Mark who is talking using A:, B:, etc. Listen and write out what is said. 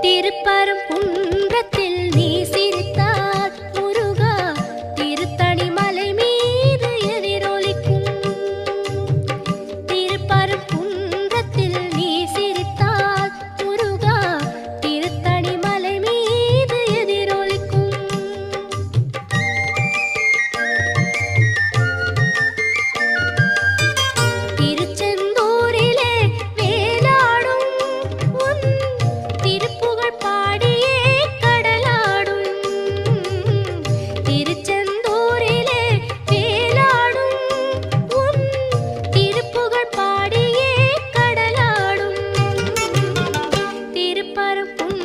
A: திருப்பரங்குன்றத்தில் நீ சிரித்தால் முருகா திருத்தணி மலை மீது எதிரொலிக்கும். திருப்பரங்குன்றத்தில் நீ சிரித்தால் முருகா திருத்தணி மலை மீது எதிரொலிக்கும். திருச்செந்தூரிலே வேலாடும் உன் திருப்புகழ் பாடியே கடலாடும். திருச்செந்தூரிலே வேலாடும் உன் திருப்புகழ் பாடியே கடலாடும். திருப்பரங்குன்றத்தில்